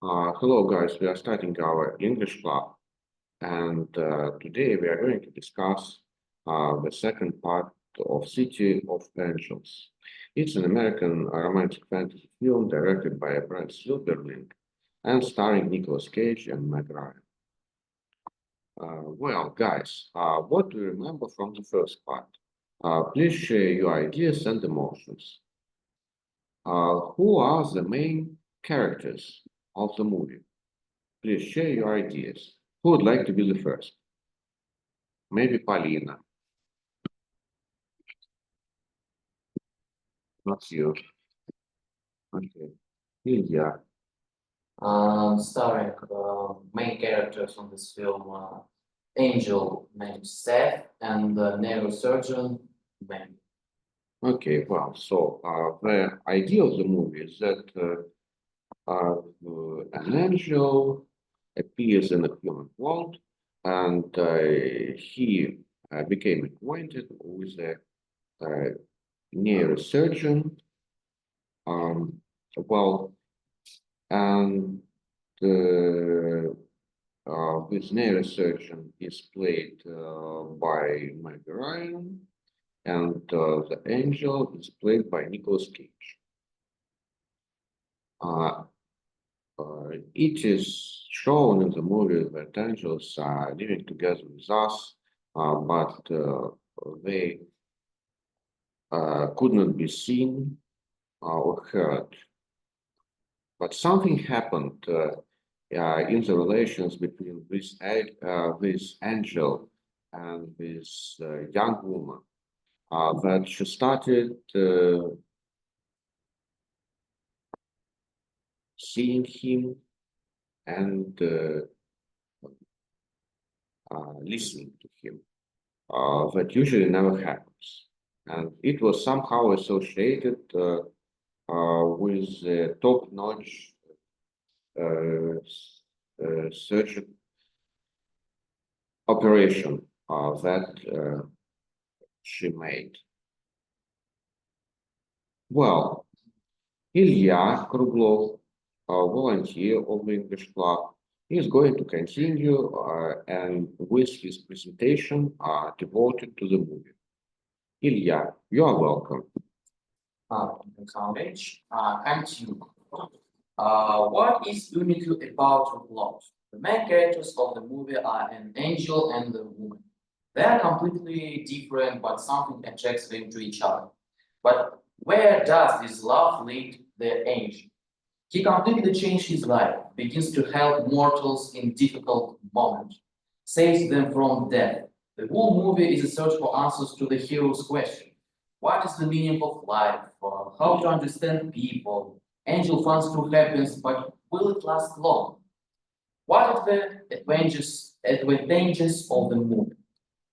Hello guys, we are starting our English club, and today we are going to discuss the second part of City of Angels. It's an American romantic fantasy film directed by Brent Silverling and starring Nicolas Cage and Meg Ryan. Well, guys, what do you remember from the first part? Please share your ideas and emotions. Who are the main characters of the movie? Please share your ideas. Who would like to be the first? Maybe Paulina. Not you. Okay. Ilya. Starring main characters on this film, Angel named Seth and the neurosurgeon Ben. Okay, well, so the idea of the movie is that an angel appears in the human world, and he became acquainted with a neurosurgeon. Well, and this neurosurgeon is played by Meg Ryan, and the angel is played by Nicolas Cage. It is shown in the movie that angels are living together with us, but they could not be seen or heard. But something happened in the relations between this angel and this young woman that she started seeing him and listening to him. That usually never happens. And it was somehow associated with the top-notch surgery operation that she made. Well, Илья Круглов, volunteer of the English club, is going to continue and with his presentation devoted to the movie. Илья, you are welcome. Continue. What is unique about Love? The main characters of the movie are an angel and a woman. They are completely different, but something attracts them to each other. But where does this love lead the angel? He completely changes his life, begins to help mortals in difficult moments, saves them from death. The whole movie is a search for answers to the hero's question. What is the meaning of life? How to understand people? Angel finds true happiness, but will it last long? What are the advantages of the movie?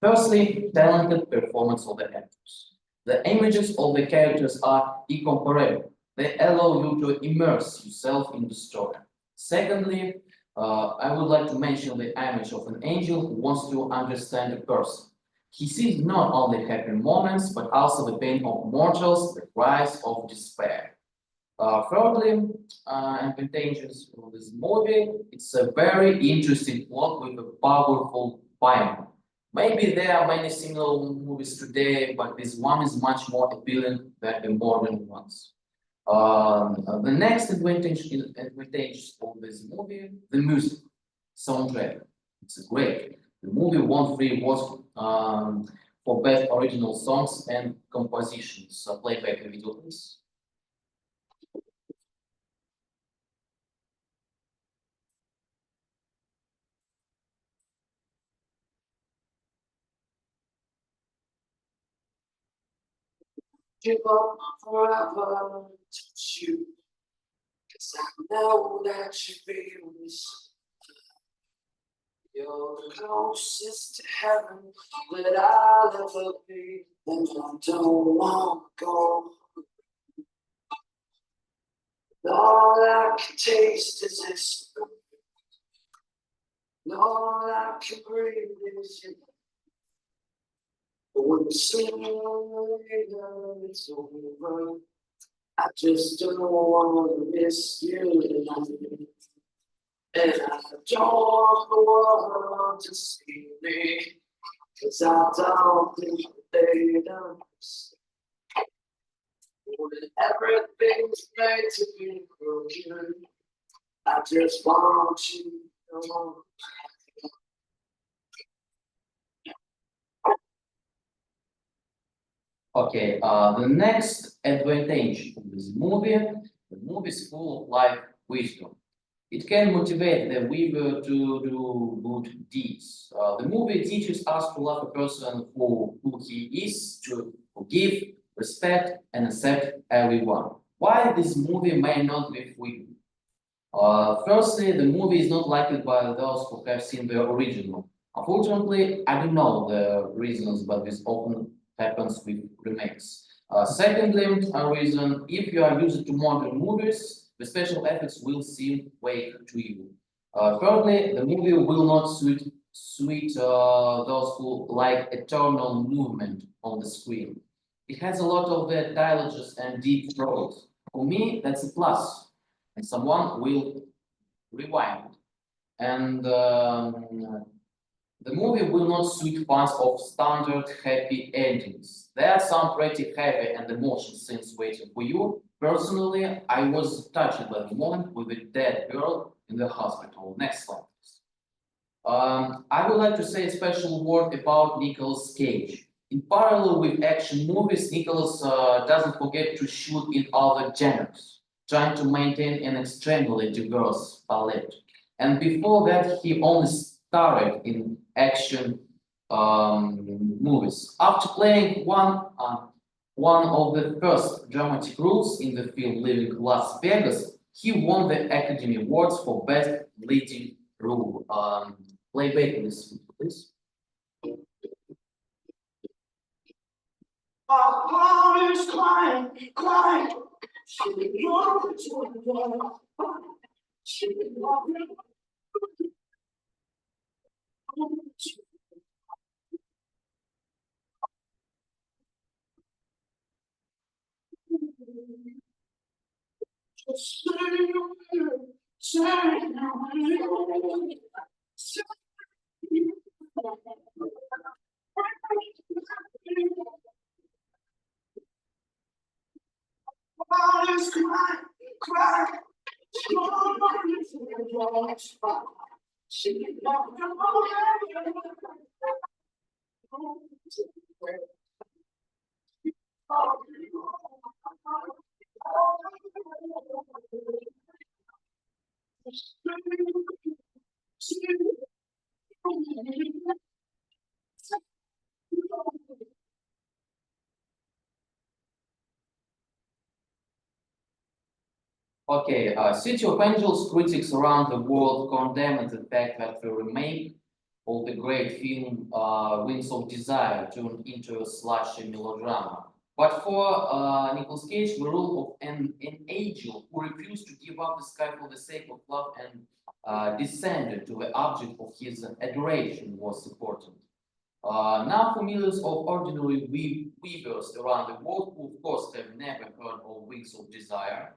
Firstly, talented performance of the actors. The images of the characters are incomparable. They allow you to immerse yourself in the story. Secondly, I would like to mention the image of an angel who wants to understand a person. He sees not only happy moments, but also the pain of mortals, the cries of despair. Thirdly, advantages of this movie, it's a very interesting plot with a powerful final. Maybe there are many similar movies today, but this one is much more appealing than the modern ones. The next advantage of this movie, the music soundtrack. It's great. The movie won 3 awards for best original songs and compositions. So play back the video, please. Give up forever touch you, 'cause I know that you feel this. You're the closest to heaven that I'll ever be, and I don't want to go. All I can taste is this, and all I can breathe is you. But when you say that it's over, I just don't want to miss you tonight. And I don't want the world to see me, 'cause I don't think they understand. When everything's made to be broken, I just want you to know. Okay, the next advantage of this movie, the movie is full of life wisdom. It can motivate the viewer to do good deeds. The movie teaches us to love a person who he is, to forgive, respect, and accept everyone. Why this movie may not be for you? Firstly, the movie is not liked by those who have seen the original. Unfortunately, I don't know the reasons, but this often happens with remakes. Secondly, a reason, if you are used to modern movies, the special effects will seem vague to you. Thirdly, the movie will not suit those who like eternal movement on the screen. It has a lot of the dialogues and deep throats. For me, that's a plus, and someone will rewind. And the movie will not suit fans of standard happy endings. There are some pretty heavy and emotional scenes waiting for you. Personally, I was touched by the moment with a dead girl in the hospital. Next slide, please. I would like to say a special word about Nicolas Cage. In parallel with action movies, Nicolas doesn't forget to shoot in other genres, trying to maintain an extremely diverse palette. And before that, he only starred in action movies. After playing one of the first dramatic roles in the film Leaving Las Vegas, he won the Academy Awards for Best Leading Role. Playback in this, please. My heart is crying, crying. She belongs to the she belongs just say you will, say you will. Is crying, crying. Okay, City of Angels critics around the world condemn the fact that the remake of the great film Wings of Desire turned into a slashy melodrama. But for Nicolas Cage, the role of an angel who refused to give up the sky for the sake of love and descended to the object of his adoration was important. Now for millions of ordinary weavers around the world who of course have never heard of Wings of Desire,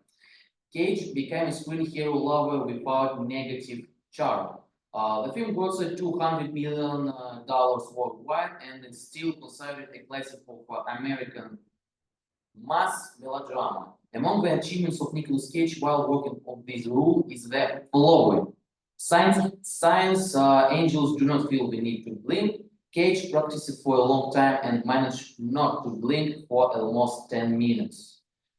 Cage became a screen hero lover without negative charm. The film grossed $200 million worldwide and is still considered a classic for American mass melodrama. Among the achievements of Nicolas Cage while working on this role is the following. Science angels do not feel the need to blink. Cage practiced it for a long time and managed not to blink for almost 10 minutes.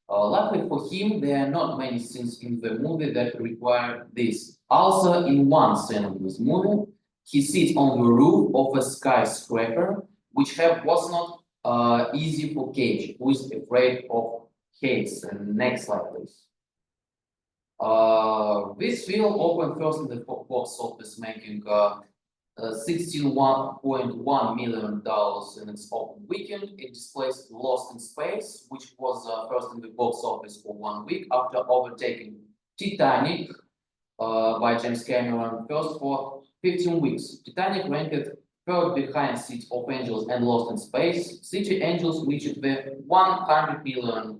Luckily for him, there are not many scenes in the movie that require this. Also, in one scene of this movie, he sits on the roof of a skyscraper, which was not easy for Cage, who is afraid of heights. And next slide, please. This film opened first in the box office, making $16.1 million in its opening weekend. It displaced Lost in Space, which was first in the box office for 1 week after overtaking Titanic by James Cameron first for 15 weeks. Titanic ranked third behind City of Angels and Lost in Space. City Angels reached the $100 million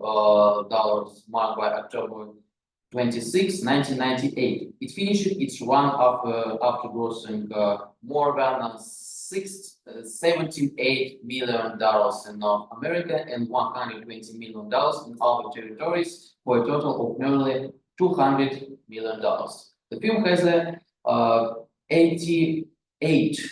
mark by October 26, 1998. It finished its run after grossing more than $78 million in North America and $120 million in other territories, for a total of nearly $200 million. The film has a 58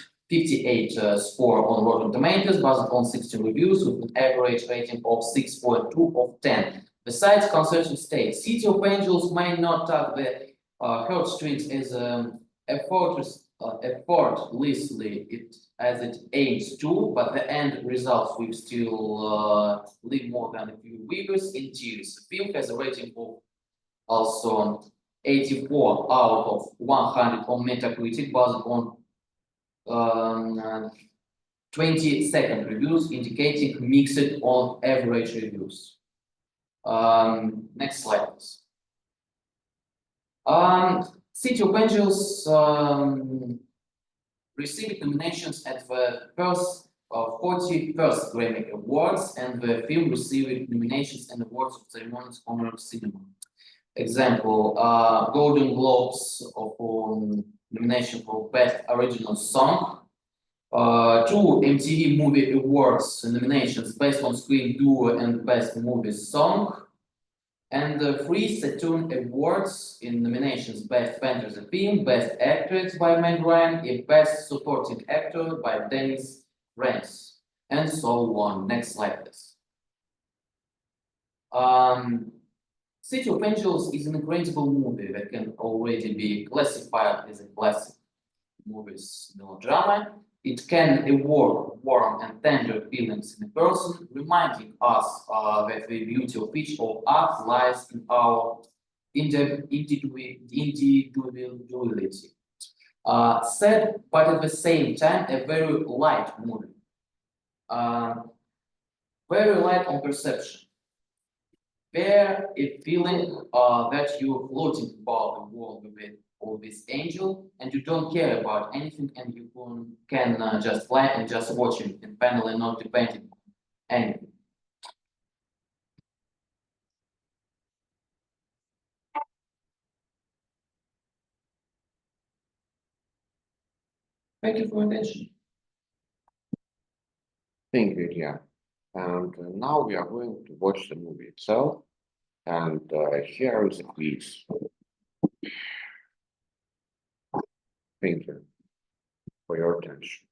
score on Rotten Tomatoes, based on 60 reviews, with an average rating of 6.2 of 10. The site's consensus states, City of Angels may not tug the heartstrings as effortlessly as it aims to, but the end results will still leave more than a few weavers in tears. The film has a rating of also 84 out of 100 on Metacritic, based on 20-second reviews, indicating mixed on average reviews. Next slide, please. City of Angels received nominations at the first 41st Grammy Awards, and the film received nominations and awards of ceremonies honoring cinema. Example: Golden Globes of nomination for Best Original Song, 2 MTV Movie Awards nominations Best On Screen Duo and Best Movie Song, and 3 Saturn Awards in nominations Best Fantasy Film, Best Actress by Meg Ryan, and Best Supporting Actor by Dennis Rance, and so on. Next slide, please. City of Angels is an incredible movie that can already be classified as a classic movie's melodrama. It can evoke warm and tender feelings in a person, reminding us that the beauty of each of us lies in our individuality. Sad, but at the same time, a very light movie. Very light on perception. There a feeling that you're floating about the world with all this angel, and you don't care about anything, and you can just fly and just watch him, and finally not depending on anything. Thank you for your attention. Thank you, Ilya. And now we are going to watch the movie itself. And here is a quiz. Thank you for your attention.